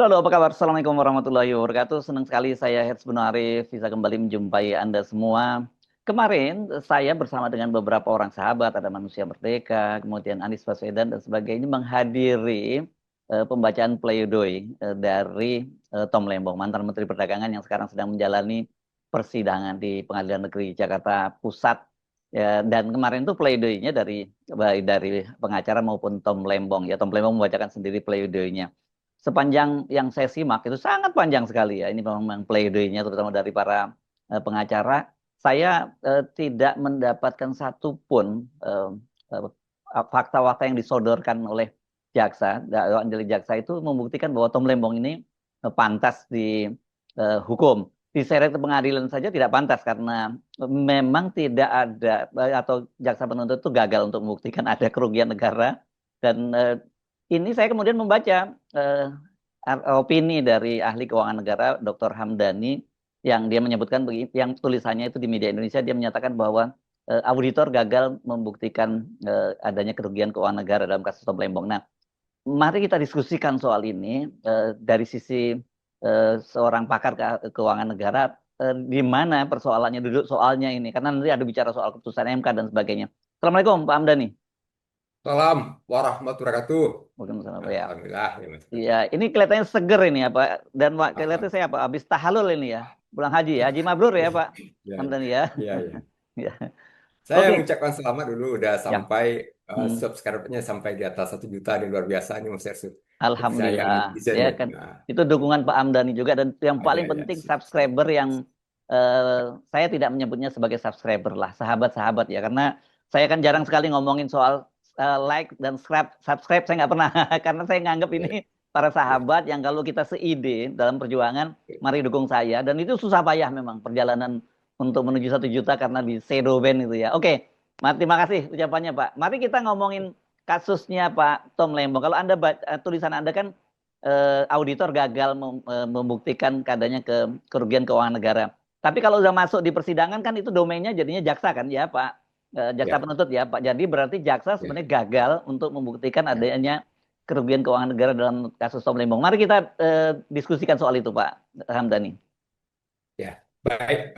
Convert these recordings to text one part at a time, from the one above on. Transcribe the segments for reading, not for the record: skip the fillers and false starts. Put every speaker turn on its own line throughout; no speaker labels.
Halo, halo, apa kabar? Assalamualaikum warahmatullahi wabarakatuh. Senang sekali saya Herz Beno Arif bisa kembali menjumpai Anda semua. Kemarin saya bersama dengan beberapa orang sahabat, ada Manusia Merdeka, kemudian Anies Baswedan dan sebagainya menghadiri pembacaan pledoi dari Tom Lembong, mantan Menteri Perdagangan yang sekarang sedang menjalani persidangan di Pengadilan Negeri Jakarta Pusat. Ya, dan kemarin itu pledoinya baik dari pengacara maupun Tom Lembong. Ya, Tom Lembong membacakan sendiri pledoinya sepanjang yang saya simak itu sangat panjang sekali ya. Ini memang pledoi-nya terutama dari para pengacara. Saya tidak mendapatkan satupun fakta-fakta yang disodorkan oleh jaksa. Dari jaksa itu membuktikan bahwa Tom Lembong ini pantas dihukum. Diseret ke pengadilan saja tidak pantas karena memang tidak ada atau jaksa penuntut itu gagal untuk membuktikan ada kerugian negara dan ini saya kemudian membaca opini dari ahli keuangan negara Dr. Hamdani yang dia menyebutkan yang tulisannya itu di media Indonesia dia menyatakan bahwa auditor gagal membuktikan adanya kerugian keuangan negara dalam kasus Tom Lembong. Nah, mari kita diskusikan soal ini dari sisi seorang pakar keuangan negara di mana persoalannya duduk soalnya ini karena nanti ada bicara soal keputusan MK dan sebagainya. Assalamualaikum Pak Hamdani.
Salam warahmatullahi wabarakatuh.
Waalaikumsalam Pak, ya.
Alhamdulillah ya Mas.
Iya, ini kelihatannya seger ini ya Pak. Dan kelihatannya
Alhamdulillah.
saya apa? Habis tahalul ini ya. Pulang haji ya. Haji mabrur ya Pak.
Ya, ya,
Hamdani ya.
ya, ya.
Ya.
Saya
Oke.
mengucapkan selamat dulu udah
Ya.
sampai
Hmm.
subscribe-nya sampai di atas 1 juta ini luar biasa nih Mas Ersu. Jadi saya
Alhamdulillah.
netizen
Ya
nih.
kan.
Nah,
Itu dukungan Pak Hamdani juga dan yang paling
ya, ya,
penting
siap, siap.
subscriber yang saya tidak menyebutnya sebagai subscriber lah, sahabat-sahabat ya. Karena saya kan jarang sekali ngomongin soal like dan subscribe saya nggak pernah karena saya nganggap
Ya,
ini para
ya,
sahabat yang kalau kita seide dalam perjuangan, mari dukung saya. Dan itu susah payah memang perjalanan untuk menuju 1 juta karena di shadow ban itu ya. Oke, terima kasih ucapannya Pak. Mari kita ngomongin kasusnya Pak Tom Lembong. Kalau Anda tulisan Anda kan auditor gagal membuktikan adanya kerugian keuangan negara. Tapi kalau udah masuk di persidangan kan itu domainnya jadinya jaksa kan ya Pak, jaksa
ya,
penuntut ya Pak. Jadi berarti jaksa
ya,
sebenarnya gagal untuk membuktikan
ya,
adanya kerugian keuangan negara dalam kasus Tom Lembong. Mari kita diskusikan soal itu Pak Hamdani.
ya. Baik,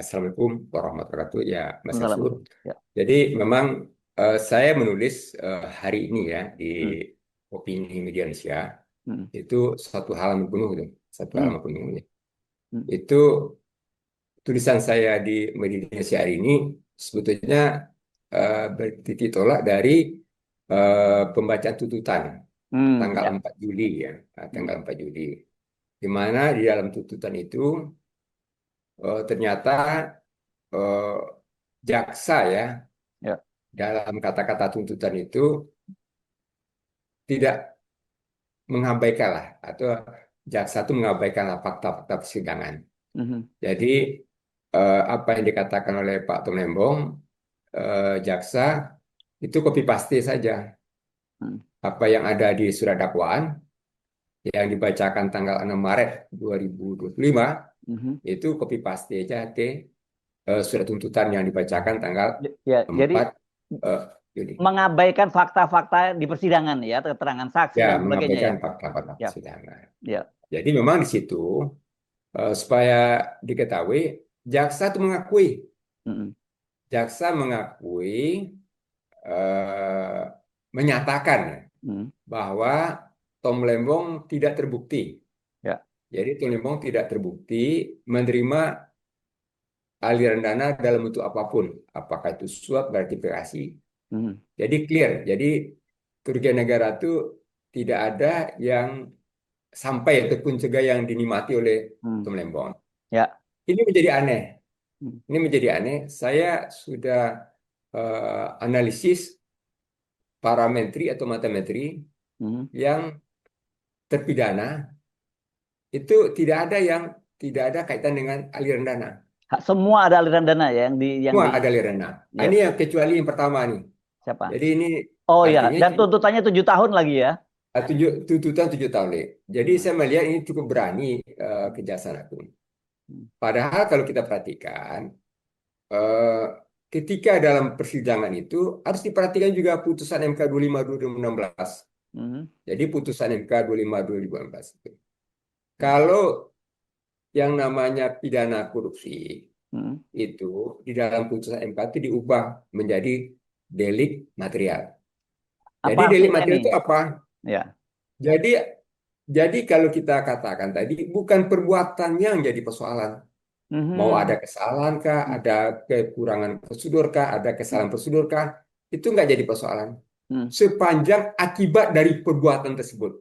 Assalamualaikum warahmatullahi wabarakatuh ya Mas Ersu.
Assalamualaikum. Ya.
Jadi memang saya menulis hari ini ya di
Hmm.
Opini Media Indonesia.
Hmm.
Itu satu halaman penuh itu, satu
Hmm.
halaman penuh ya.
Hmm.
Itu tulisan saya di media Indonesia hari ini sebetulnya bertitik tolak dari pembacaan tuntutan
Hmm.
tanggal
Ya.
4 Juli ya.
Hmm.
Tanggal 4 Juli di mana di dalam tuntutan itu ternyata eh, jaksa ya
Ya.
dalam kata-kata tuntutan itu tidak mengabaikan lah atau jaksa itu mengabaikan lah fakta-fakta persidangan.
Hmm.
Jadi apa yang dikatakan oleh Pak Tom Lembong, jaksa itu copy paste saja.
Hmm.
Apa yang ada di surat dakwaan yang dibacakan tanggal 6 Maret 2025
Hmm.
itu copy paste aja ke surat tuntutan yang dibacakan tanggal
Ya, jadi
4 eh, Juni.
mengabaikan fakta-fakta di persidangan ya, keterangan saksi
Ya,
dan sebagainya ya.
mengabaikan fakta-fakta
Ya,
persidangan.
ya.
Jadi memang di situ supaya diketahui, jaksa itu mengakui,
Mm-mm.
jaksa mengakui eh, menyatakan
Mm.
bahwa Tom Lembong tidak terbukti.
Ya.
Jadi Tom Lembong tidak terbukti menerima aliran dana dalam bentuk apapun, apakah itu suap, gratifikasi.
Mm.
Jadi clear. Jadi kerugian negara itu tidak ada yang sampai ataupun juga yang dinikmati oleh
Mm.
Tom Lembong.
Ya.
Ini menjadi aneh.
Mm.
Ini menjadi aneh. Saya sudah analisis parametri atau matametri
Mm.
yang terpidana itu tidak ada kaitan dengan aliran dana.
Semua ada aliran dana ya yang
Semua
di
ada aliran dana. Nah,
ya
ini yang kecuali yang pertama nih.
siapa?
Jadi ini
Oh ya,
artinya
dan tuntutannya 7 tahun lagi ya.
tuntutan 7 tahun nih. Jadi
Mm.
saya melihat ini cukup berani Kejaksaan Agung.
Mm.
Padahal kalau kita perhatikan eh, ketika dalam persidangan itu harus diperhatikan juga putusan MK 25 2016.
Mhm.
Jadi putusan MK 25 2018 itu. Kalau yang namanya pidana korupsi
Mhm.
itu di dalam putusan MK itu diubah menjadi delik material.
Apa
Jadi delik
artinya ini?
material itu apa?
Ya.
Jadi jadi kalau kita katakan tadi bukan perbuatannya yang jadi persoalan. Mau ada
Mhm.
kesalahan kah,
Mhm.
ada kekurangan prosedur kah, ada kesalahan prosedur kah, itu nggak jadi persoalan.
Mhm.
Sepanjang akibat dari perbuatan tersebut.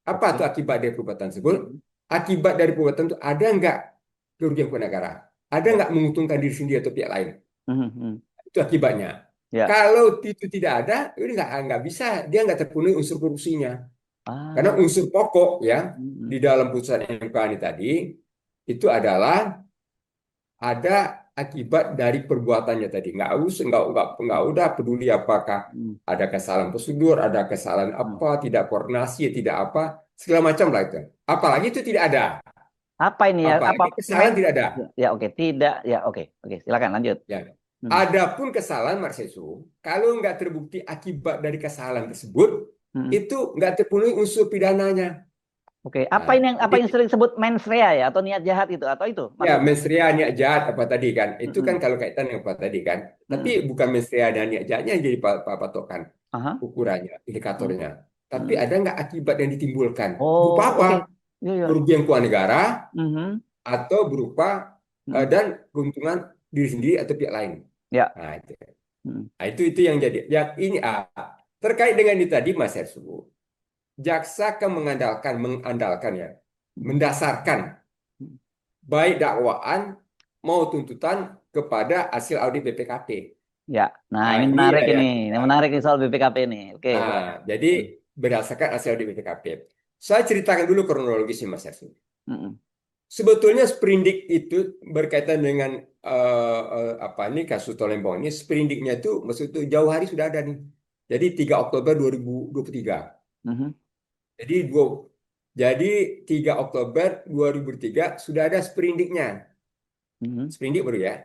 Apa
Oke.
tuh akibat dari perbuatan tersebut?
Mhm.
Akibat dari perbuatan itu ada nggak kerugian kepada negara? Ada
Ya.
nggak menguntungkan diri sendiri atau pihak lain?
Mhm. Mhm.
Itu akibatnya.
Ya.
Kalau itu tidak ada, ini nggak bisa, dia nggak terpenuhi unsur korupsinya. Karena
Ah.
unsur pokok ya di
Mhm.
dalam putusan MK ini tadi itu adalah ada akibat dari perbuatannya tadi. Nggak udah peduli apakah
Mhm.
ada kesalahan prosedur, ada kesalahan
Mhm.
apa, tidak koordinasi, tidak apa, segala macam lah itu. Apalagi itu tidak ada.
Apa ini ya? Apa
Apalagi
main?
kesalahan tidak ada.
Ya, ya, oke, tidak. Ya, oke. Oke, silakan lanjut.
Ya.
Hmm.
Adapun kesalahan Marsesu, kalau nggak terbukti akibat dari kesalahan tersebut,
Hmm.
itu nggak terpenuhi unsur pidananya.
Oke,
Nah,
apa
jadi
yang sering disebut mens rea ya atau niat jahat itu atau itu
ya
maksudnya?
mensrea niat jahat apa tadi kan, itu kan
Hmm.
kalau kaitan dengan apa tadi kan. Tapi
Hmm.
bukan mensrea dan niat jahatnya yang jadi patokan
Aha.
ukurannya,
Hmm.
indikatornya. Tapi
Hmm.
ada nggak akibat yang ditimbulkan? Berupa
Oh,
apa?
oke. Ya, ya.
Kerugian keuangan negara
Mhm.
atau berupa
Hmm.
dan keuntungan diri sendiri atau pihak lain.
Ya.
Nah, itu.
Hmm.
Nah, itu yang jadi. Ya ini terkait dengan itu tadi Mas Hersu, jaksa akan mengandalkan ya,
Hmm.
mendasarkan baik dakwaan mau tuntutan kepada hasil audit BPKP.
Ya. Nah,
Nah,
ini
ini
menarik
ya, ya.
ini. Ini menarik nih soal BPKP ini. Oke,
Nah,
silakan.
jadi
Hmm.
berdasarkan hasil audit BPKP. Saya ceritakan dulu kronologisnya Mas Hersu.
Hmm.
Sebetulnya sprindik itu berkaitan dengan apa ini kasus Tolembong ini sprindiknya itu maksud itu jauh hari sudah ada nih. Jadi 3 Oktober 2023.
Mhm.
Jadi jadi 3 Oktober 2003 sudah ada sprindiknya.
Mhm.
Sprindik baru ya.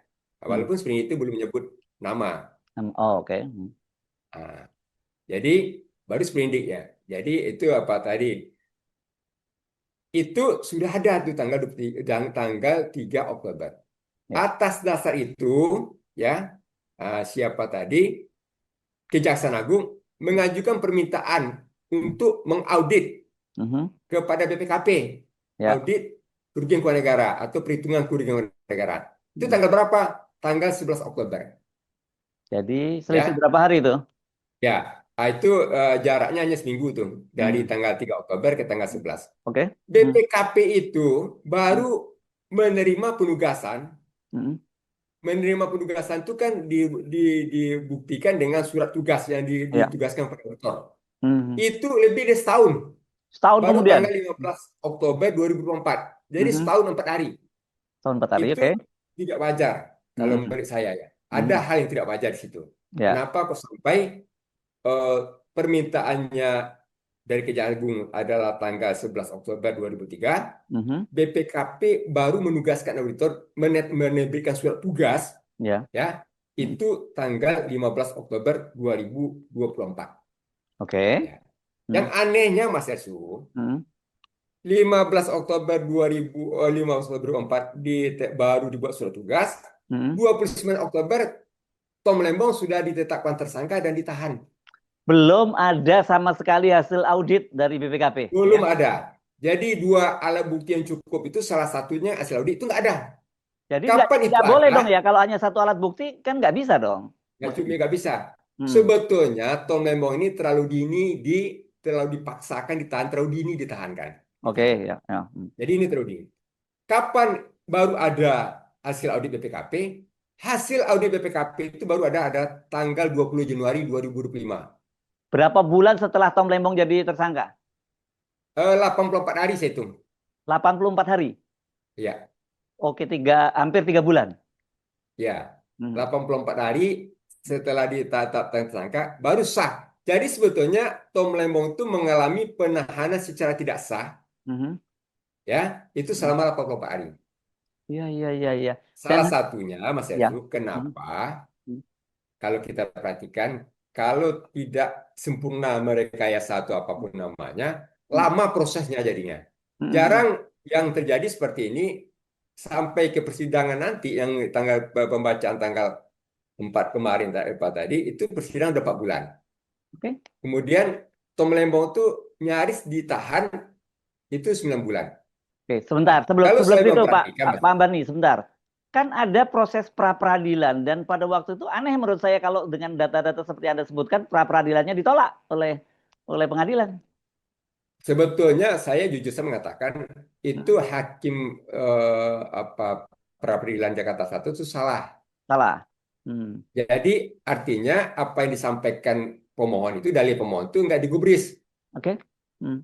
Hmm.
Walaupun sprindik itu belum menyebut nama.
Oh, oke. Hmm.
Nah, jadi baru sprindik ya. Jadi itu apa tadi? Itu sudah ada tuh tanggal 23 dan tanggal 3 Oktober.
Ya.
Atas dasar itu ya siapa tadi Kejaksaan Agung mengajukan permintaan untuk mengaudit
Mhm.
kepada BPKP,
Ya.
audit kerugian keuangan negara atau perhitungan kerugian keuangan negara. Itu
Hmm.
tanggal berapa? Tanggal 11 Oktober.
Jadi selisih
Ya,
berapa hari itu?
ya. Itu jaraknya hanya seminggu tuh dari
Hmm.
tanggal 3 Oktober ke tanggal 11.
Oke. Hmm.
BPKP itu baru menerima penugasan.
Hmm.
Menerima penugasan itu kan dibuktikan dengan surat tugas yang
Ya.
ditugaskan pada rektor.
Hmm.
Itu lebih dari setahun.
Setahun
Baru
kemudian.
tanggal 15 Oktober 2024. Jadi
Mhm.
setahun 4 hari.
Tahun 4 hari,
Itu
oke.
tidak wajar kalau
Mhm.
menurut saya ya. Ada
Mhm.
hal yang tidak wajar di situ.
Ya.
Kenapa kok sampai eh, permintaannya dari Kejaksaan Agung adalah tanggal 11 Oktober 2003,
Mhm.
BPKP baru menugaskan auditor menerbitkan surat tugas
Ya.
ya
Mhm.
itu tanggal 15 Oktober 2024
Oke.
ya. Yang
Mhm.
anehnya Mas Ersu,
Mhm.
15 Oktober 2005 Oktober 2004 baru dibuat surat tugas.
Mhm.
29 Oktober Tom Lembong sudah ditetapkan tersangka dan ditahan.
Belum ada sama sekali hasil audit dari BPKP, ya.
Belum ada. Jadi dua alat bukti yang cukup itu salah satunya hasil audit itu nggak ada.
Jadi
Kapan itu
nggak boleh
ada?
dong ya kalau hanya satu alat bukti kan nggak bisa dong.
Nggak cuma
Mestinya.
nggak bisa.
Hmm.
Sebetulnya Tom Lembong ini terlalu dipaksakan ditahan terlalu dini ditahankan
Oke,
gitu.
ya, ya. Hmm.
Jadi ini terlalu dini. Kapan baru ada hasil audit BPKP? Hasil audit BPKP itu baru ada tanggal 20 Januari 2025.
Berapa bulan setelah Tom Lembong jadi tersangka?
84 hari saya hitung.
84 hari.
Ya,
Oke, hampir 3 bulan.
ya.
Mhm.
84 hari setelah ditetapkan tersangka baru sah. Jadi sebetulnya Tom Lembong itu mengalami penahanan secara tidak sah
Mhm.
ya, itu selama 84 hari.
Iya, iya, iya, iya. Dan
Salah satunya Mas
ya.
Heru,
Mhm.
kenapa
Mhm.
kalau kita perhatikan kalau tidak sempurna merekayasa atau apapun namanya,
Hmm.
lama prosesnya jadinya.
Hmm.
Jarang yang terjadi seperti ini sampai ke persidangan nanti yang tanggal pembacaan tanggal 4 kemarin tadi itu persidangan udah 4 bulan.
Oke.
Kemudian Tom Lembong tuh nyaris ditahan itu 9 bulan.
Oke,
Nah,
sebentar. Sebelum
kalau
sebelum
saya
situ, Pak,
memperhatikan, Mas,
Pak Ambani, sebentar. Kan ada proses pra peradilan dan pada waktu itu aneh menurut saya kalau dengan data-data seperti Anda sebutkan pra peradilannya ditolak oleh pengadilan.
sebetulnya saya jujur saya mengatakan itu
Hmm.
hakim apa pra peradilan Jakarta Satu itu salah.
Salah. Hmm.
Jadi artinya apa yang disampaikan pemohon itu dalil pemohon itu nggak digubris.
Oke. Hmm.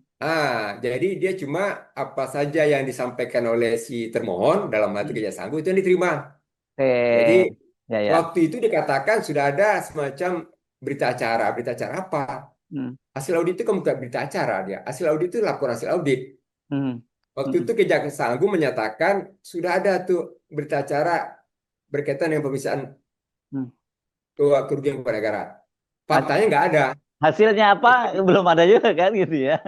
Jadi dia cuma apa saja yang disampaikan oleh si termohon dalam hal itu
Hmm.
kejaksaan agung itu yang diterima. Jadi
Oke. Ya, ya.
waktu itu dikatakan sudah ada semacam berita acara. Berita acara apa?
Hmm.
Hasil audit itu kan bukan berita acara dia. Hasil audit itu laporan hasil audit.
Hmm.
Waktu
Hmm.
itu Kejaksaan Agung menyatakan sudah ada tuh berita acara berkaitan dengan pemeriksaan
Hmm.
kerugian kepada negara.
Ha-
Faktanya nggak ada.
Hasilnya apa? Belum ada juga kan gitu ya.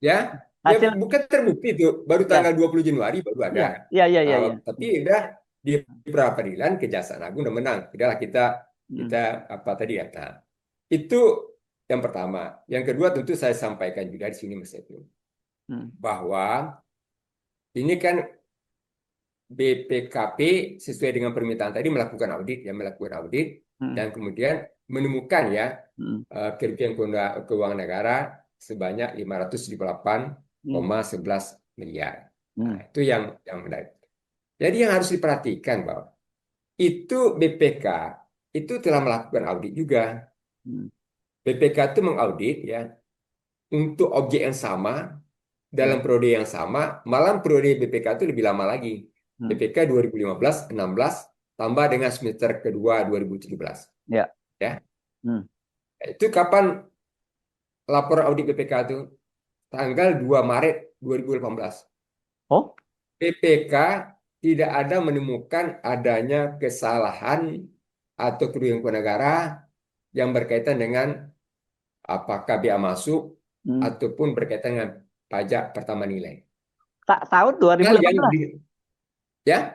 Ya, ya
Hasil
bukan terbukti itu. Baru
ya,
tanggal 20 Januari baru ada.
ya, ya, ya, ya, ya.
Tapi udah di pra peradilan Kejaksaan Agung udah menang. Udahlah kita
Hmm.
kita apa tadi ya. Nah, itu yang pertama. Yang kedua tentu saya sampaikan juga di sini Mas Evi,
Hmm.
bahwa ini kan BPKP sesuai dengan permintaan tadi melakukan audit, ya melakukan audit
Hmm.
dan kemudian menemukan ya
Hmm.
kerugian keuangan negara sebanyak
Hmm.
578,11 miliar. Nah,
Hmm.
itu yang menarik. Jadi yang harus diperhatikan bahwa itu BPK itu telah melakukan audit juga.
Hmm.
BPK itu mengaudit ya untuk objek yang sama dalam
Hmm.
periode yang sama, malam periode BPK itu lebih lama lagi.
Hmm.
BPK 2015-16 tambah dengan semester kedua 2017.
Ya.
Ya,
Hmm.
itu kapan laporan audit BPK itu? Tanggal 2 Maret 2018.
Oh,
BPK tidak ada menemukan adanya kesalahan atau kerugian kepada negara yang berkaitan dengan apakah biaya masuk
hmm.
ataupun berkaitan dengan pajak pertambahan nilai.
Tahun
Hal yang
2018.
ya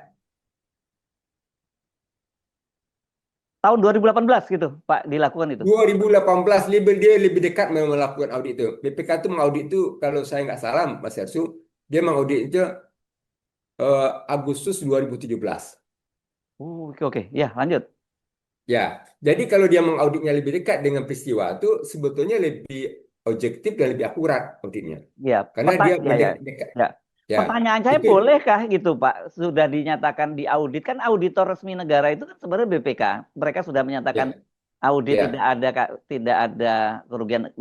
Tahun 2018 gitu, Pak, dilakukan itu.
2018 dia lebih dekat melakukan audit itu. BPK itu mengaudit itu kalau saya nggak salah Mas Hersu, dia mengaudit itu Agustus 2017.
Oke, oke. Ya, lanjut.
Ya, jadi kalau dia mengauditnya lebih dekat dengan peristiwa itu sebetulnya lebih objektif dan lebih akurat auditnya.
Ya,
Karena dia
ya, ya.
mendekat.
Ya.
Ya,
Pertanyaan saya
itu
bolehkah gitu, Pak? Sudah dinyatakan di audit kan auditor resmi negara itu kan sebenarnya BPK. Mereka sudah menyatakan
ya,
audit tidak
ya.
ada tidak ada kerugian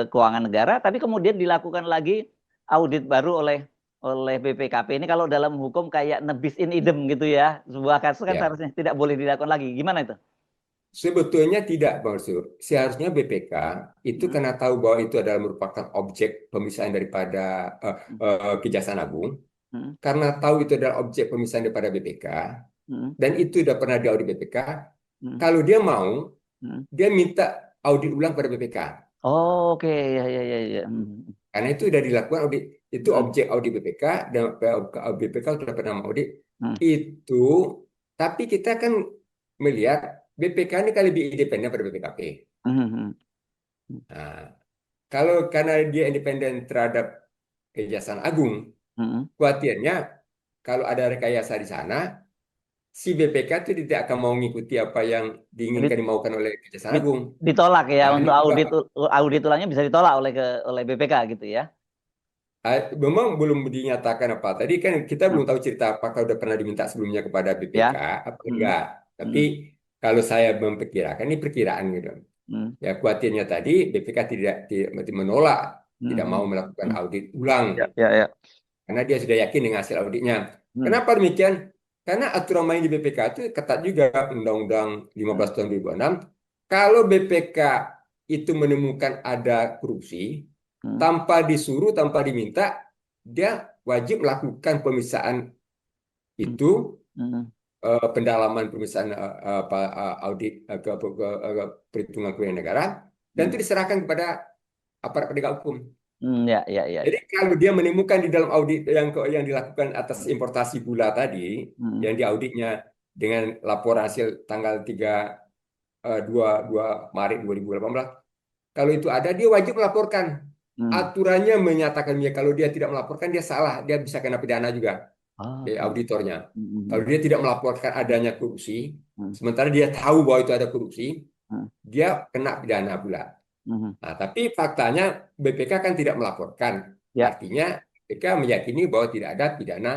keuangan negara, tapi kemudian dilakukan lagi audit baru oleh BPKP. Ini kalau dalam hukum kayak nebis in idem gitu ya. Sebuah kasus kan
Ya.
seharusnya tidak boleh dilakukan lagi. Gimana itu?
Sebetulnya tidak, Bang Sur. Seharusnya BPK itu
Hmm.
karena tahu bahwa itu adalah merupakan objek pemisahan daripada
Hmm.
Kejaksaan Agung,
Hmm.
karena tahu itu adalah objek pemisahan daripada BPK,
Hmm.
dan itu sudah pernah diaudit BPK,
Hmm.
kalau dia mau,
Hmm.
dia minta audit ulang pada BPK.
Oh, oke, ya, ya, ya, ya. Hmm.
Karena itu sudah dilakukan audit, itu
Hmm.
objek audit BPK, dan BPK sudah pernah mengaudit.
Hmm.
Itu, tapi kita kan melihat BPK ini kan lebih independen pada BPKP.
Hmm.
Nah, kalau karena dia independen terhadap Kejaksaan Agung,
Hmm.
khawatirnya kalau ada rekayasa di sana, si BPK itu tidak akan mau mengikuti apa yang
Jadi
diinginkan dimaukan oleh Kejaksaan
di-
Agung.
ditolak ya
Nah, ini
untuk
juga
audit ulangnya bisa ditolak oleh BPK gitu ya.
memang belum dinyatakan apa. Tadi kan kita
Hmm.
belum tahu cerita apakah udah pernah diminta sebelumnya kepada BPK
Ya.
apa
Hmm.
enggak. Tapi
Hmm.
kalau saya memperkirakan ini perkiraan gitu.
Hmm.
Ya khawatirnya tadi BPK tidak menolak, tidak
Hmm.
mau melakukan
Hmm.
audit ulang.
Ya, ya, ya.
Karena dia sudah yakin dengan hasil auditnya.
Hmm.
Kenapa demikian? Karena aturan main di BPK itu ketat juga Undang-Undang 15 tahun 2006. Kalau BPK itu menemukan ada korupsi,
Hmm.
tanpa disuruh, tanpa diminta, dia wajib melakukan pemeriksaan
Hmm.
itu
Hmm.
pendalaman pemeriksaan audit perhitungan kerugian negara, dan itu
Hmm.
diserahkan kepada aparat penegak hukum.
Ya, ya, ya,
Jadi
ya.
kalau dia menemukan di dalam audit yang dilakukan atas importasi gula tadi,
Hmm.
yang diauditnya dengan laporan hasil tanggal 2 Maret 2018, kalau itu ada, dia wajib melaporkan.
Hmm.
Aturannya menyatakan dia kalau dia tidak melaporkan dia salah, dia bisa kena pidana juga
Oke.
auditornya. Kalau
Hmm.
dia tidak melaporkan adanya korupsi,
Hmm.
sementara dia tahu bahwa itu ada korupsi,
Hmm.
dia kena pidana pula.
Hmm.
Nah, tapi faktanya BPK kan tidak melaporkan.
Ya.
Artinya BPK meyakini bahwa tidak ada pidana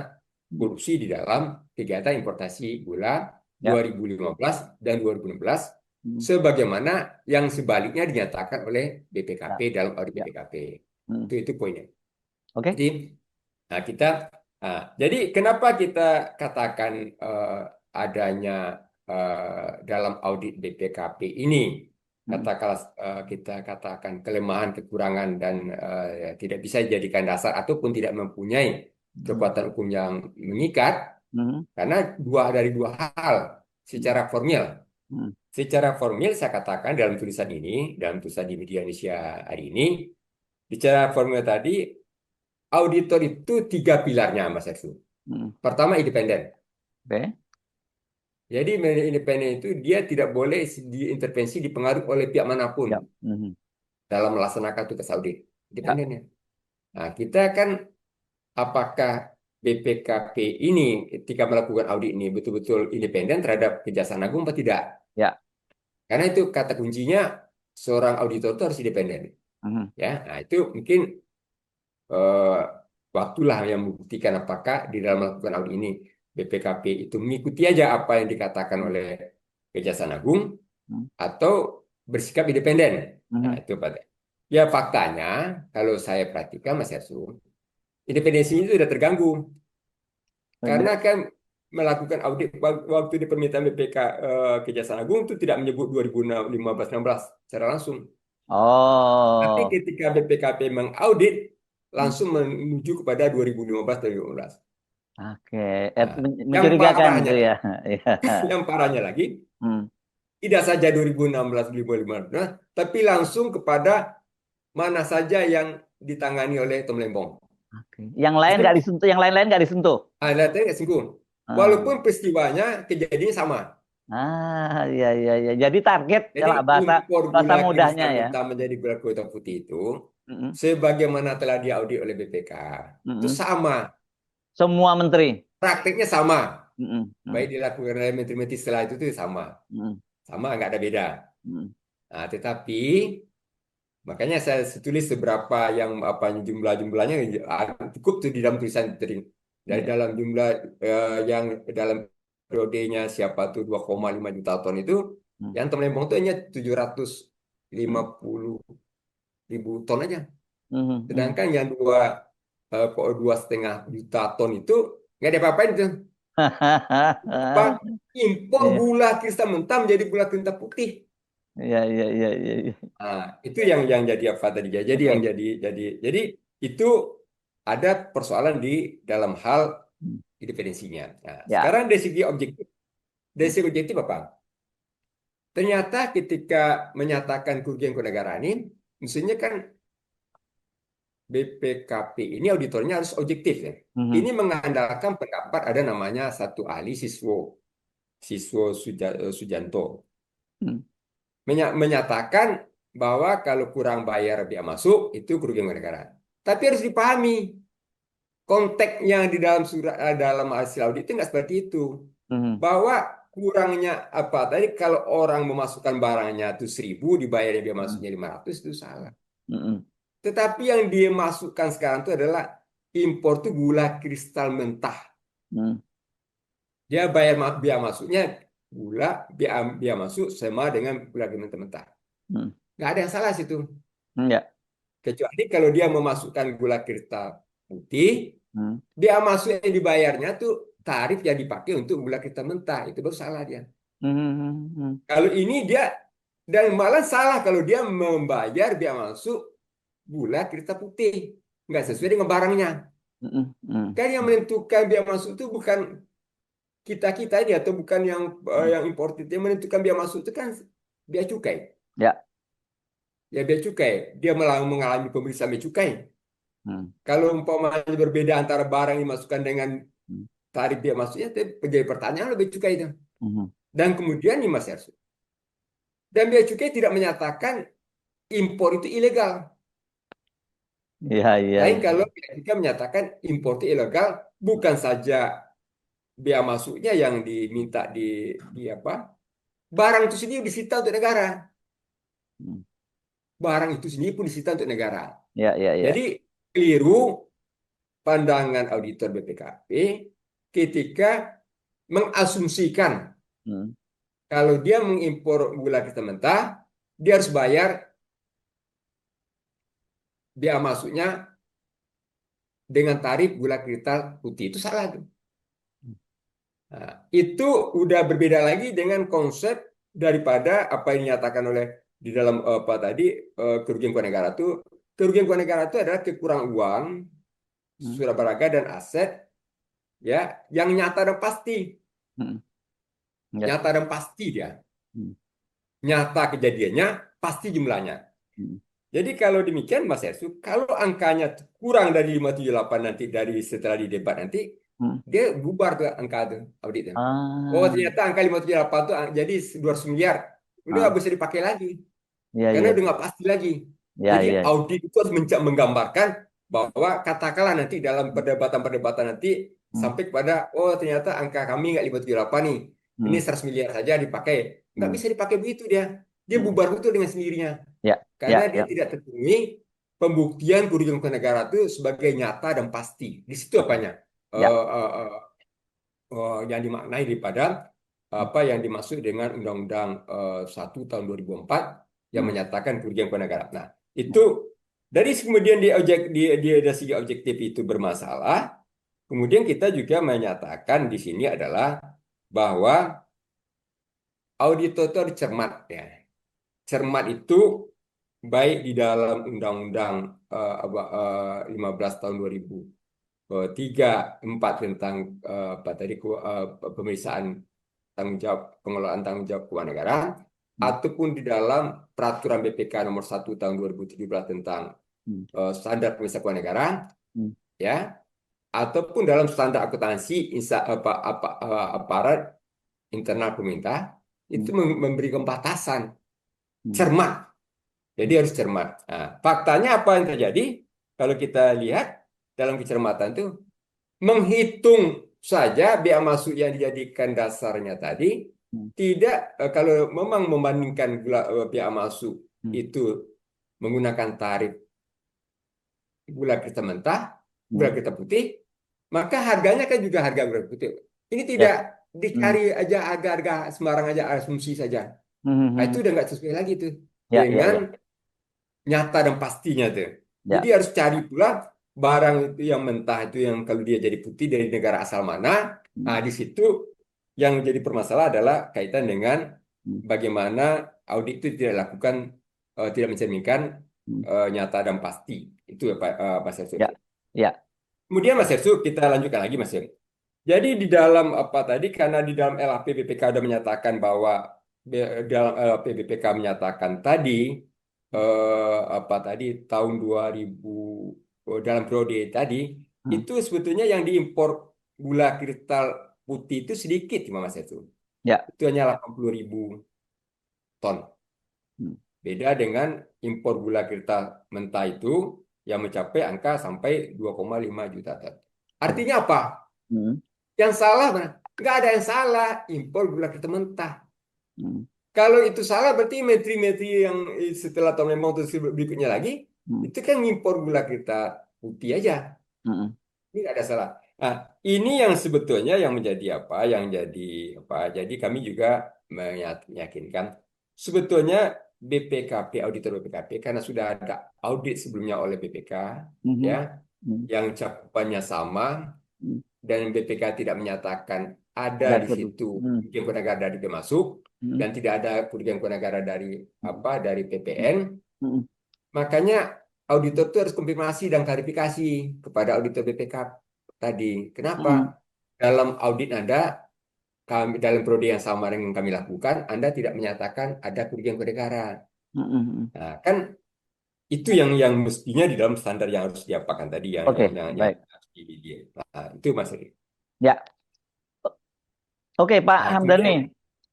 Hmm.
korupsi di dalam kegiatan importasi gula
Ya.
2015 dan 2016,
Hmm.
sebagaimana yang sebaliknya dinyatakan oleh BPKP
Ya.
dalam audit
Ya.
BPKP.
Hmm.
Itu poinnya.
Oke.
Jadi, nah kita, jadi kenapa kita katakan adanya dalam audit BPKP ini,
Hmm.
katakanlah kita katakan kelemahan, kekurangan, dan tidak bisa dijadikan dasar ataupun tidak mempunyai
Hmm.
kekuatan hukum yang mengikat,
Hmm.
karena dari dua hal
Hmm.
secara formil.
Hmm.
Secara formil saya katakan dalam tulisan ini, dalam tulisan di media Indonesia hari ini, secara formil tadi, auditor itu tiga pilarnya, Mas Efsu.
Hmm.
Pertama, independen.
Oke.
Jadi manajer independen itu dia tidak boleh diintervensi, dipengaruhi oleh pihak manapun
Ya. Hmm.
dalam melaksanakan tugas audit.
Ya.
Independennya. Nah, kita kan apakah BPKP ini ketika melakukan audit ini betul-betul independen terhadap Kejaksaan Agung atau tidak?
Ya.
Karena itu kata kuncinya, seorang auditor itu harus independen.
Hmm.
Ya, nah itu mungkin eh, waktulah yang membuktikan apakah di dalam melakukan audit ini BPKP itu mengikuti aja apa yang dikatakan
Hmm.
oleh Kejaksaan Agung
Hmm.
atau bersikap independen. Nah,
Hmm.
itu Pak. Ya faktanya kalau saya perhatikan Mas Yarsu, independensi itu sudah terganggu karena kan melakukan audit waktu di permintaan BPK Kejaksaan Agung itu tidak menyebut 2015-16 secara langsung. Tapi
Oh.
ketika BPKP mengaudit
Hmm.
langsung menuju kepada 2015-2016.
Oke.
Nah, yang
Mencurigakan itu
parahnya
ya.
lagi,
Ya.
yang parahnya lagi,
Hmm.
tidak saja 2016-2015, tapi langsung kepada mana saja yang ditangani oleh Tom Lembong.
Oke. Yang lain nggak
Jadi,
disentuh, yang lain-lain nggak disentuh.
lihatnya nggak singgung.
Ah,
Walaupun peristiwanya kejadiannya sama.
iya, iya, iya. Jadi target
Jadi
kalau bahasa
impor
bahasa
gula
mudahnya
kristal
ya.
mentah menjadi gula kualitas putih itu,
Mm-mm.
sebagaimana telah diaudit oleh BPK, itu
Mm-mm.
sama.
Semua menteri.
Praktiknya sama.
Mm-mm.
Baik
Mm-mm.
dilakukan oleh menteri-menteri setelah itu sama.
Mm-mm.
Sama, nggak ada beda.
Mm-mm.
Nah, tetapi makanya saya tulis seberapa yang apa jumlah-jumlahnya cukup tuh di dalam tulisan tadi. Dari
Iya.
dalam jumlah yang dalam periodenya siapa tuh 2,5 juta ton itu,
Mm.
yang Temlembong itu hanya 750
Mm.
ribu ton aja.
Mm. Mm.
Sedangkan yang 2,5 juta ton itu nggak ada apa-apain tuh. Apa? Impor
Iya,
gula kristal mentah menjadi gula kristal putih.
iya, iya, iya, iya, iya.
Nah, itu yang jadi apa tadi? Jadi yang
Oke.
jadi itu ada persoalan di dalam hal
Mm.
independensinya. Nah,
Ya.
sekarang dari segi objektif apa? Ternyata ketika menyatakan kerugian kenegaraan ini, mestinya kan BPKP ini auditornya harus objektif ya.
Mhm.
Ini mengandalkan pendapat ada namanya satu ahli Sujanto
Mm.
menyatakan bahwa kalau kurang bayar biaya masuk itu kerugian kenegaraan. Tapi harus dipahami konteksnya di dalam surat dalam hasil audit itu nggak seperti itu.
Mhm.
Bahwa kurangnya apa tadi kalau orang memasukkan barangnya itu 1.000 dibayarnya biaya
Mm.
masuknya 500 itu salah.
Mm.
Tetapi yang dia masukkan sekarang itu adalah impor tuh gula kristal mentah.
Mm.
Dia bayar biaya masuknya gula biaya masuk sama dengan gula kristal mentah.
Mm.
Nggak ada yang salah situ.
Mm. Ya.
Kecuali kalau dia memasukkan gula kristal putih,
Mm.
dia masuk yang dibayarnya tuh tarif yang dipakai untuk gula kristal mentah. Itu baru salah dia.
Mhm. Mm.
Kalau ini dia, dan malah salah kalau dia membayar biaya masuk gula kristal putih. Nggak sesuai dengan barangnya.
Mm. Mm.
Kan yang menentukan biaya masuk itu bukan kita ini atau bukan yang imported yang menentukan biaya masuk itu kan biaya cukai.
Ya.
Ya biaya cukai. Dia mengalami pemeriksaan biaya cukai.
Hmm.
Kalau umpamanya berbeda antara barang yang dimasukkan dengan
Hmm.
tarif biaya masuknya, itu menjadi pertanyaan lebih cukai itu.
Hmm.
Dan kemudian nih Mas Yarso, dan biaya cukai tidak menyatakan impor itu ilegal.
Iya, iya,
Lain
iya.
kalau biaya cukai menyatakan impor itu ilegal, bukan saja biaya masuknya yang diminta di apa, barang itu sendiri disita untuk negara.
Hmm.
Barang itu sendiri pun disita untuk negara.
Ya, ya,
Jadi
ya.
keliru pandangan auditor BPKP ketika mengasumsikan
Hmm.
kalau dia mengimpor gula kita mentah, dia harus bayar biaya masuknya dengan tarif gula kristal putih. Itu salah tuh. Nah, itu udah berbeda lagi dengan konsep daripada apa yang dinyatakan oleh di dalam apa tadi kerugian keuangan negara itu. Kerugian keuangan negara itu adalah kekurangan uang,
Hmm.
surat berharga dan aset ya yang nyata dan pasti.
Hmm. Ya.
Nyata dan pasti dia.
Hmm.
Nyata kejadiannya, pasti jumlahnya.
Hmm.
Jadi kalau demikian Mas Ersu, kalau angkanya kurang dari 578 nanti dari setelah di debat nanti,
Hmm.
dia bubar tuh angka itu auditnya. Oh
Ah,
ternyata angka 578 tuh jadi 200 miliar. Udah
ah.
nggak bisa dipakai lagi.
Iya,
Karena
iya.
udah nggak pasti lagi.
Iya,
Jadi
iya.
audit itu harus menggambarkan bahwa katakanlah nanti dalam perdebatan-perdebatan nanti
Hmm.
sampai kepada oh ternyata angka kami nggak 578 nih. Ini
Hmm.
100 miliar saja dipakai. Nggak
Hmm.
bisa dipakai begitu dia. Dia
Hmm.
bubar betul dengan sendirinya.
Ya,
Karena
ya,
dia
ya.
tidak terpenuhi pembuktian kerugian ke negara itu sebagai nyata dan pasti. Di situ apanya?
Ya.
Eh, eh, eh, yang dimaknai daripada apa yang dimaksud dengan Undang-Undang 1 tahun 2004 yang
Hmm.
menyatakan kerugian kepada negara. Nah,
Ya.
itu dari kemudian dari segi objektif itu bermasalah, kemudian kita juga menyatakan di sini adalah bahwa auditor itu harus cermat ya. Cermat itu baik di dalam Undang-Undang 15 tahun 2003 4 tentang apa tadi pemeriksaan tanggung jawab pengelolaan tanggung jawab keuangan negara
Hmm.
ataupun di dalam peraturan BPK nomor 1 tahun 2017 tentang
Hmm.
standar pemeriksaan keuangan negara
Hmm.
ya ataupun dalam standar akuntansi aparat internal pemerintah itu
Hmm.
memberi batasan
Hmm.
cermat. Jadi harus cermat. Nah, faktanya apa yang terjadi kalau kita lihat dalam kecermatan itu menghitung saja biaya masuk yang dijadikan dasarnya tadi
Hmm.
tidak kalau memang membandingkan biaya masuk
Hmm.
itu menggunakan tarif gula kristal mentah, gula
Hmm.
kristal putih, maka harganya kan juga harga gula putih. Ini tidak
Ya. Hmm.
dicari aja harga-harga sembarang aja asumsi saja.
Hmm.
Nah, itu
Hmm.
udah nggak sesuai lagi tuh
Ya, ya,
dengan
ya.
nyata dan pastinya tuh. Jadi
Ya.
harus cari pula barang itu yang mentah itu yang kalau dia jadi putih dari negara asal mana.
Hmm.
Nah, di situ yang jadi permasalahan adalah kaitan dengan
Hmm.
bagaimana audit itu tidak lakukan tidak mencerminkan
Hmm.
nyata dan pasti. Itu ya Pak Mas Hersu.
Ya. Ya.
Kemudian Mas Hersu kita lanjutkan lagi Mas Hersu. Jadi di dalam apa tadi karena di dalam LHP BPK sudah menyatakan bahwa dalam LHP BPK menyatakan tadi apa tadi tahun 2000 dalam periode tadi
Hmm.
itu sebetulnya yang diimpor gula kristal putih itu sedikit Mas itu.
Ya.
Itu hanya 80.000 ton.
Hmm.
Beda dengan impor gula kristal mentah itu yang mencapai angka sampai 2,5 juta ton. Artinya apa?
Hmm.
Yang salah mana? Nggak ada yang salah impor gula kristal mentah.
Hmm.
Kalau itu salah berarti metri-metri yang setelah tahun memang terus berikutnya lagi
Hmm.
itu kan ngimpor gula kita putih aja.
Hmm.
Ini nggak ada salah. Nah, ini yang sebetulnya yang menjadi apa? Yang jadi apa? Jadi kami juga meyakinkan sebetulnya BPKP auditor BPKP karena sudah ada audit sebelumnya oleh BPK ya
Hmm. Hmm.
yang cakupannya sama
Hmm.
dan BPK tidak menyatakan ada
Ada
di
kedua.
situ
Hmm.
kerugian kewarganegaraan dari biaya masuk
Hmm.
dan tidak ada kerugian kewarganegaraan dari
Hmm.
apa dari PPN.
Hmm.
Makanya auditor itu harus konfirmasi dan klarifikasi kepada auditor BPK tadi. Kenapa?
Hmm.
Dalam audit Anda kami dalam periode yang sama dengan kami lakukan, Anda tidak menyatakan ada kerugian ke negara. Nah, kan itu yang mestinya di dalam standar yang harus diapakan tadi,
Oke,
yang
baik.
harus nah, itu Mas Eri.
Ya, oke Pak
Nah,
Hamdani.
kemudian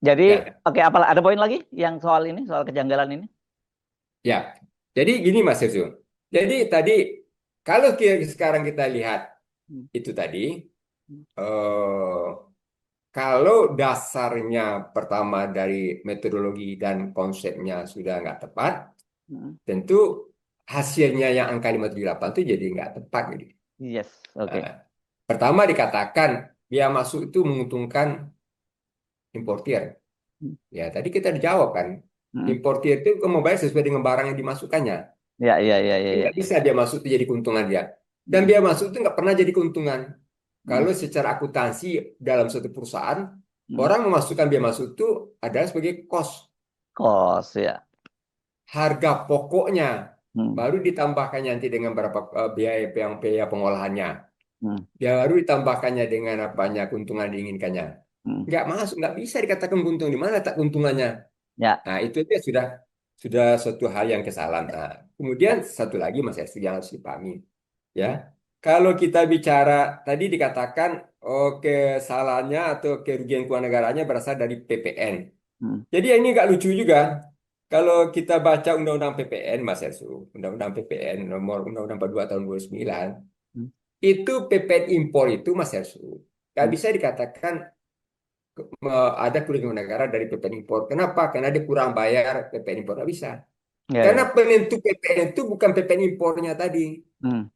Jadi,
ya,
oke, apa ada poin lagi yang soal ini, soal kejanggalan ini?
ya. Jadi gini Mas Yusuf. Jadi tadi kalau sekarang kita lihat
Hmm,
itu tadi,
hmm,
eh, kalau dasarnya pertama dari metodologi dan konsepnya sudah nggak tepat,
hmm.
tentu hasilnya yang angka 578 itu jadi nggak tepat. Gitu.
Yes, oke.
Nah, pertama dikatakan biaya masuk itu menguntungkan importir.
Hmm,
Ya, tadi kita dijawab kan,
hmm.
importir itu membayar sesuai dengan barang yang dimasukkannya.
Ya, ya, ya, ya,
Jadi
ya.
nggak bisa dia masuk itu jadi keuntungan dia. Dan
Hmm,
biaya masuk itu nggak pernah jadi keuntungan.
hmm,
Kalau secara akuntansi dalam suatu perusahaan,
hmm.
orang memasukkan biaya masuk itu adalah sebagai cost,
Kos, ya.
harga pokoknya,
Hmm,
baru ditambahkan nanti dengan berapa biaya biaya pengolahannya.
hmm,
Ya baru ditambahkannya dengan apanya keuntungan diinginkannya.
hmm.
Nggak masuk, nggak bisa dikatakan keuntungan di mana tak keuntungannya.
Ya,
Nah, itu dia sudah suatu hal yang kesalahan. Nah, kemudian
ya.
satu lagi Mas Esti yang harus dipahami, ya. Kalau kita bicara tadi dikatakan kesalahannya atau kerugian keuangan negaranya berasal dari PPN.
Hmm,
Jadi ini nggak lucu juga. Kalau kita baca Undang-Undang PPN, Mas Ersu, Undang-Undang PPN nomor Undang-Undang 42 tahun 2009,
hmm,
itu PPN impor itu Mas Ersu, nggak
hmm.
bisa dikatakan ada kerugian negara dari PPN impor. Kenapa? Karena dia kurang bayar PPN impor. Nggak bisa.
Ya,
Karena
ya.
penentu PPN itu bukan PPN impornya tadi.
Hmm,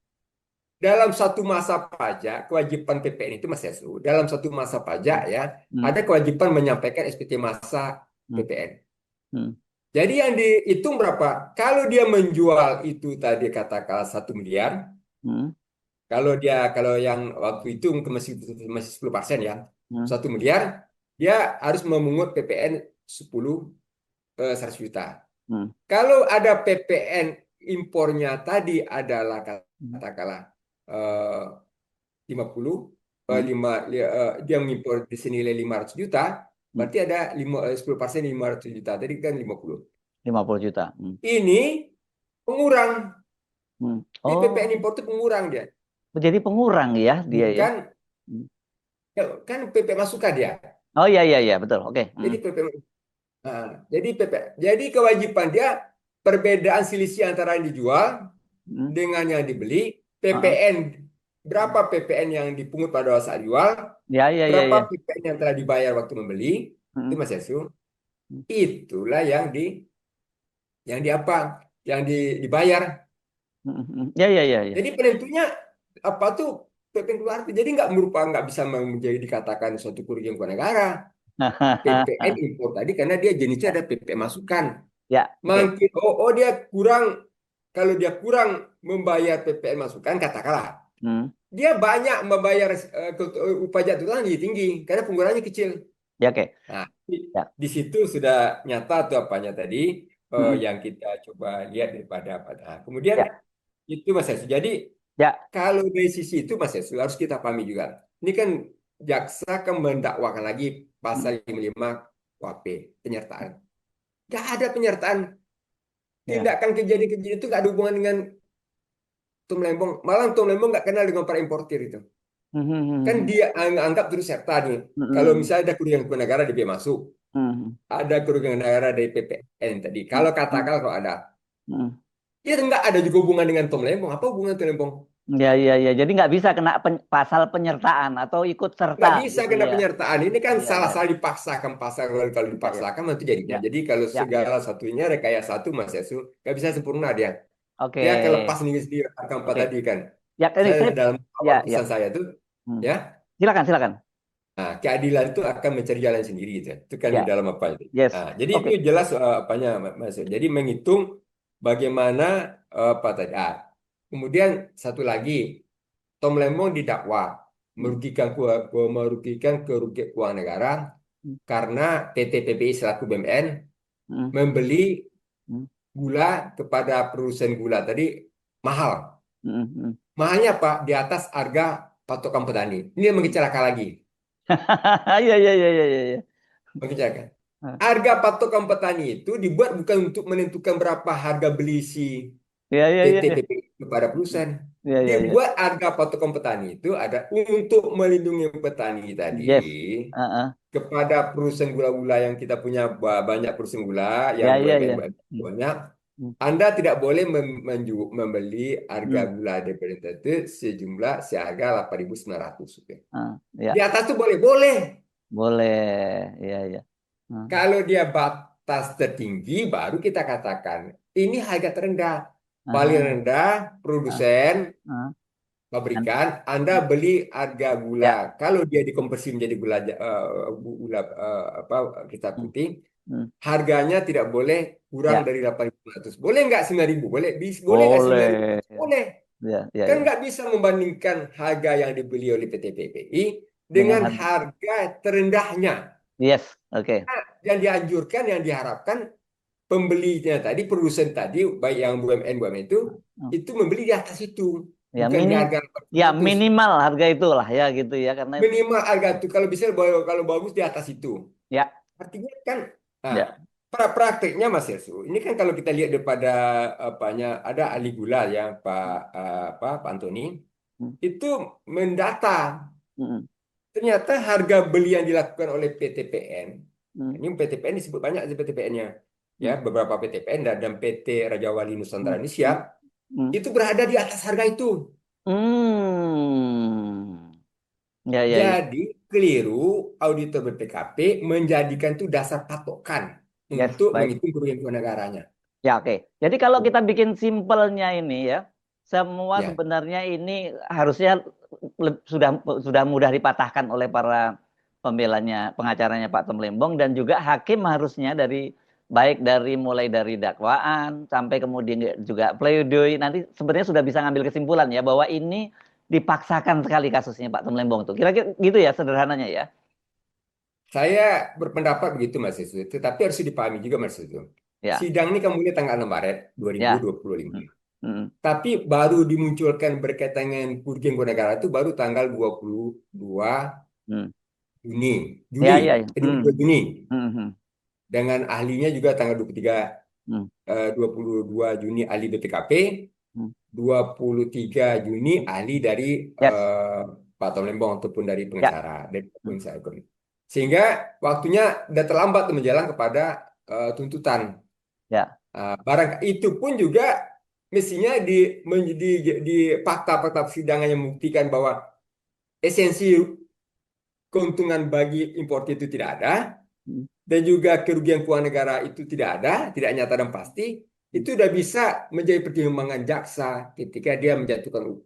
Dalam satu masa pajak, kewajiban PPN itu Mas Yasu. Dalam satu masa pajak
hmm,
ya,
hmm,
ada kewajiban menyampaikan SPT masa
hmm,
PPN.
hmm,
Jadi yang dihitung berapa? Kalau dia menjual itu tadi katakanlah 1 miliar,
hmm,
kalau yang waktu itu masih masih 10% ya,
hmm,
1 miliar, dia harus memungut PPN 10 100 juta.
hmm,
Kalau ada PPN impornya tadi adalah
hmm,
katakanlah eh, 50,
hmm.
dia mengimpor di senilai 500 juta,
Hmm.
berarti ada 10% 500 juta, tadi kan 50.
50 juta. Hmm,
Ini pengurang,
hmm.
di PPN
Oh,
impor itu pengurang dia,
jadi pengurang ya dia ya.
bukan
Hmm.
kan PP masukan dia.
Oh, iya, iya, iya, betul. Oke. Hmm,
Jadi PP, nah, jadi kewajiban dia perbedaan selisih antara yang dijual
hmm.
dengan yang dibeli,
Ah,
PPN, berapa PPN yang dipungut pada saat jual,
ya, ya, ya,
berapa
ya.
PPN yang telah dibayar waktu membeli, itu
Hmm,
Mas Yasu,
hmm,
itulah yang di apa, dibayar.
hmm, hmm. Ya, ya, ya, ya.
Jadi penentunya apa tuh PPN keluar, jadi nggak bisa menjadi dikatakan suatu kerugian keuangan negara. PPN impor tadi karena dia jenisnya ada PPN masukan.
Ya, oke.
Makin dia kurang, kalau dia kurang membayar PPN masukan katakanlah
Hmm,
dia banyak membayar upah jatuh jadi tinggi karena penggunaannya kecil.
ya, oke.
Nah,
Ya.
di situ sudah nyata tuh apanya tadi
Hmm,
yang kita coba lihat daripada apa. Nah, kemudian
ya,
itu Mas Yesus. Jadi
ya.
kalau dari sisi itu Mas Yesus harus kita pahami juga. Ini kan jaksa kan mendakwakan lagi
Hmm,
pasal 55 KUHP penyertaan. Gak ada penyertaan,
ya.
tindakan kejadian-kejadian itu gak ada hubungan dengan Tom Lembong. Malah Tom Lembong nggak kenal dengan para importir itu.
Hmm, hmm,
Kan
hmm,
dia anggap turut serta nih.
hmm,
Kalau
hmm,
misalnya ada kerugian ke negara di biaya masuk,
hmm,
ada kerugian negara dari PPN tadi.
hmm,
Kalau
hmm,
katakan kalau ada,
hmm.
ya nggak ada juga hubungan dengan Tom Lembong. Apa hubungan Tom Lembong?
Ya, ya, ya. Jadi nggak bisa kena pasal penyertaan atau ikut serta
Nggak bisa
gitu
kena
ya.
penyertaan. Ini kan
Iya, iya.
salah-salah dipaksakan pasal, kalau
Ya, ya.
dipaksakan nanti jadinya.
Ya,
Jadi kalau
ya, ya.
segala satunya rekayasa satu Mas Yesu nggak bisa sempurna dia.
Oke.
Dia kelepas nih di angka 4
Oke.
tadi kan.
Ya, ini
Saya
saya
dalam awal
ya, ya.
pesan saya tuh
Hmm.
ya.
Silakan, silakan.
Nah, keadilan itu akan mencari jalan sendiri gitu. Itu kan di
Ya.
dalam apa itu.
Yes.
Nah, jadi itu
Oke.
jelas apanya Mas. Jadi menghitung bagaimana apa tadi. Kemudian satu lagi, Tom Lembong didakwa
Hmm,
merugikan kerugian keuangan negara
hmm,
karena PT PPI selaku BUMN
hmm,
membeli
hmm,
gula kepada produsen gula tadi mahal.
hmm, hmm.
Mahalnya Pak di atas harga patokan petani. Ini yang mengecelaka lagi.
Iya, iya, iya, iya, iya.
Mengerjakan.
Ah,
Harga patokan petani itu dibuat bukan untuk menentukan berapa harga beli si
iya, iya, iya,
PT
iya.
PPI kepada perusahaan.
Iya, iya, iya.
Dibuat harga patokan petani itu ada untuk melindungi petani tadi
Yes. Heeh.
kepada perusahaan gula-gula yang kita punya banyak perusahaan gula
Iya,
yang
iya, iya.
BUMN
Hmm,
banyak.
hmm,
Anda tidak boleh membeli harga
hmm.
gula dari pemerintah itu sejumlah seharga 8.900. Oke.
Ah,
Di
ya,
atas itu boleh, boleh.
boleh. Iya, iya. Hmm,
Kalau dia batas tertinggi, baru kita katakan ini harga terendah. Paling
aha,
rendah
ah,
produsen,
ah. An-
pabrikan, Anda beli harga gula.
Ya.
Kalau dia dikonversi menjadi gula gula apa kita
Hmm,
putih,
hmm.
harganya tidak boleh kurang
Ya,
dari 8.500. Boleh nggak 9.000? Boleh. Boleh nggak 9.000?
boleh.
Boleh.
Ya, ya,
Kan
ya.
nggak bisa membandingkan harga yang dibeli oleh PT PPI
Dengan
dengan
harga.
harga terendahnya.
Yes, oke.
Yang dianjurkan, yang diharapkan pembelinya tadi, produsen tadi, baik yang BUMN
Hmm.
itu membeli di atas itu,
Ya
bukan di
minim,
harga
ya
800.
minimal harga itulah ya gitu ya karena
Minimal harga itu, kalau bisa kalau bagus di atas itu.
ya,
Artinya kan, nah,
ya.
prakteknya Mas Yesu, ini kan kalau kita lihat daripada apanya, ada ahli gula ya Pak Antoni,
Hmm,
itu mendata
hmm,
ternyata harga beli yang dilakukan oleh PTPN,
hmm,
ini PTPN disebut banyak sih PTPN-nya, ya
hmm,
beberapa PTPN dan PT Raja Wali Nusantara
hmm,
ini
hmm,
siap,
hmm.
itu berada di atas harga itu.
Hmm. Ya, ya, ya.
Jadi keliru auditor BPKP menjadikan itu dasar patokan
Yes,
untuk
baik.
menghitung kerugian negaranya.
Ya, oke. Jadi kalau kita bikin simpelnya ini ya, semua
Ya,
sebenarnya ini harusnya sudah mudah dipatahkan oleh para pembelanya, pengacaranya Pak Tom Lembong dan juga hakim harusnya baik dari mulai dari dakwaan sampai kemudian juga pledoi nanti sebenarnya sudah bisa ngambil kesimpulan ya bahwa ini dipaksakan sekali kasusnya Pak Tom Lembong tuh. Kira-kira gitu ya sederhananya ya.
saya berpendapat begitu Mas Yesus. Tetapi harus dipahami juga Mas Yesus.
Ya,
Sidang ini kan mulai tanggal 6 Maret
ya.
2025.
Hmm, hmm,
Tapi baru dimunculkan berkaitan dengan kerugian negara itu baru tanggal 22
hmm.
Juni,
Ya, ya, ya.
22
Hmm,
Juni.
hmm, hmm,
Dengan ahlinya juga tanggal 22 Juni ahli BPKP,
hmm.
23 Juni ahli dari
Yes.
Pak Tom Lembong ataupun dari
Ya.
pengacara, dari
Hmm.
pengacara ekonomi. Sehingga waktunya sudah terlambat tuh menjelang kepada tuntutan.
Ya.
Barang itu pun juga mestinya di fakta-fakta persidangan yang membuktikan bahwa esensi keuntungan bagi importer itu tidak ada,
Hmm.
dan juga kerugian keuangan negara itu tidak ada, tidak nyata dan pasti,
Hmm.
itu sudah bisa menjadi pertimbangan jaksa ketika dia menjatuhkan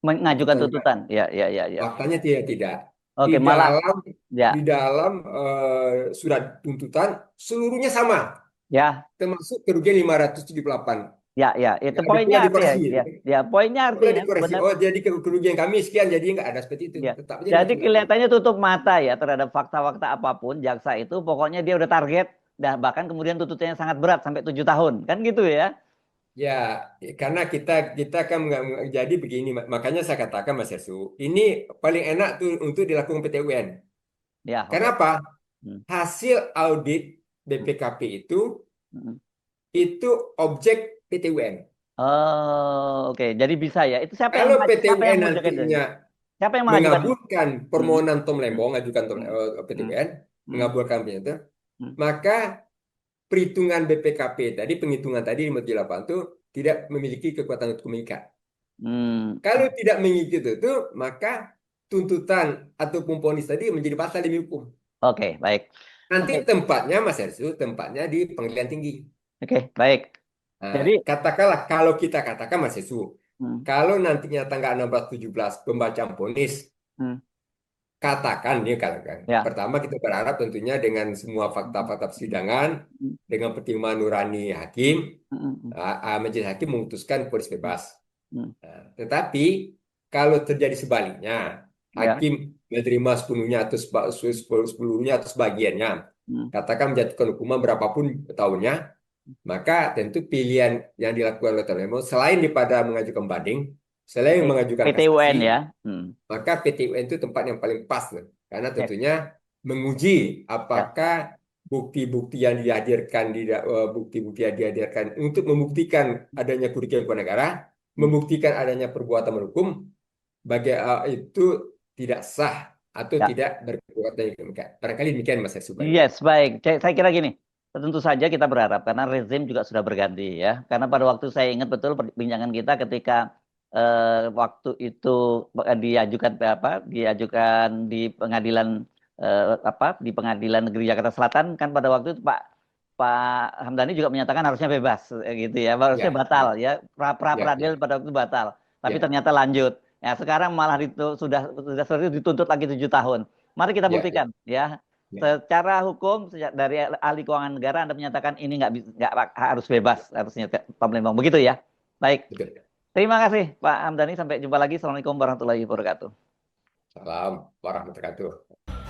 Mengajukan
tuntutan.
tuntutan. Ya, ya, ya, ya.
Faktanya tidak. Di
Oke, malah
dalam di
ya,
dalam surat tuntutan seluruhnya sama,
ya,
termasuk kerugian 578.
ya, ya. Itu
Nggak ada
poinnya
pula
artinya,
dikoreksi.
ya, ya. Poinnya
Pula
artinya
dikoreksi.
sebenarnya,
Oh, jadi kerugian kami sekian, jadi nggak ada seperti itu.
ya.
Tetap aja
Jadi
578.
kelihatannya tutup mata ya terhadap fakta-fakta apapun jaksa itu. Pokoknya dia udah target, dah bahkan kemudian tuntutannya sangat berat sampai 7 tahun, kan gitu ya?
Ya, karena kita kita kan jadi begini, makanya saya katakan Mas Yesu, ini paling enak tuh untuk dilakukan PT UN.
Ya, oke.
Kenapa?
Hmm.
Hasil audit
Hmm.
BPKP
Hmm.
itu objek PT UN.
Oh, oke. Jadi bisa ya. Itu
Kalau PT
siapa yang
UN
mengajukan itu?
nantinya
Siapa yang mengajukan itu?
mengabulkan
Hmm.
permohonan Tom
Hmm.
Lembong, mengajukan
Hmm.
PT
Hmm.
UN,
Hmm.
mengabulkan itu,
Hmm.
maka perhitungan BPKP tadi, penghitungan tadi di 58 itu tidak memiliki kekuatan untuk mengikat.
Hmm.
Kalau tidak mengikuti itu, maka tuntutan ataupun vonis tadi menjadi batal demi hukum.
Oke, baik.
Nanti
Oke,
tempatnya, Mas Hersu, tempatnya di pengadilan tinggi.
oke, baik.
Nah,
Jadi,
katakanlah, kalau kita katakan, Mas Hersu,
hmm,
kalau nantinya tanggal 16-17 pembacaan vonis,
hmm,
katakan, ya katakan.
ya,
Pertama kita berharap tentunya dengan semua
hmm,
fakta-fakta persidangan,
hmm,
dengan pertimbangan nurani hakim,
hmm, hmm,
majelis hakim memutuskan vonis bebas.
hmm,
Nah, tetapi kalau terjadi sebaliknya,
ya,
hakim menerima sepenuhnya atau sepenuhnya atau sebagiannya,
hmm,
katakan menjatuhkan hukuman berapapun tahunnya, maka tentu pilihan yang dilakukan oleh Toremo selain daripada mengajukan banding, selain
PT,
mengajukan
PT UN
kasasi,
ya. Hmm,
maka PT UN itu tempat yang paling pas tuh. Karena
Ya,
tentunya menguji
ya,
apakah bukti-bukti yang dihadirkan bukti-bukti yang dihadirkan untuk membuktikan adanya kerugian kepada negara,
hmm,
membuktikan adanya perbuatan menghukum, itu tidak sah atau
ya.
tidak berbuat demikian. Barangkali demikian Mas Yusuf
Yes,
barangkali.
baik. Saya kira gini, tentu saja kita berharap karena rezim juga sudah berganti ya. Karena pada waktu saya ingat betul perbincangan kita ketika waktu itu diajukan apa, diajukan di pengadilan di pengadilan negeri Jakarta Selatan kan pada waktu itu Pak Hamdani juga menyatakan harusnya bebas gitu ya, harusnya
Ya,
batal
ya,
ya, pra pra
ya,
peradilan
ya,
pada waktu itu batal. Tapi
ya,
ternyata lanjut. Ya sekarang malah itu sudah seperti itu dituntut lagi 7 tahun. Mari kita
ya, ya,
buktikan ya.
ya.
Secara hukum dari ahli keuangan negara Anda menyatakan ini nggak harus bebas harusnya Pak Lembang begitu ya. Baik,
Betul.
terima kasih Pak Hamdani. Sampai jumpa lagi. Assalamualaikum warahmatullahi wabarakatuh.
Salam warahmatullahi wabarakatuh.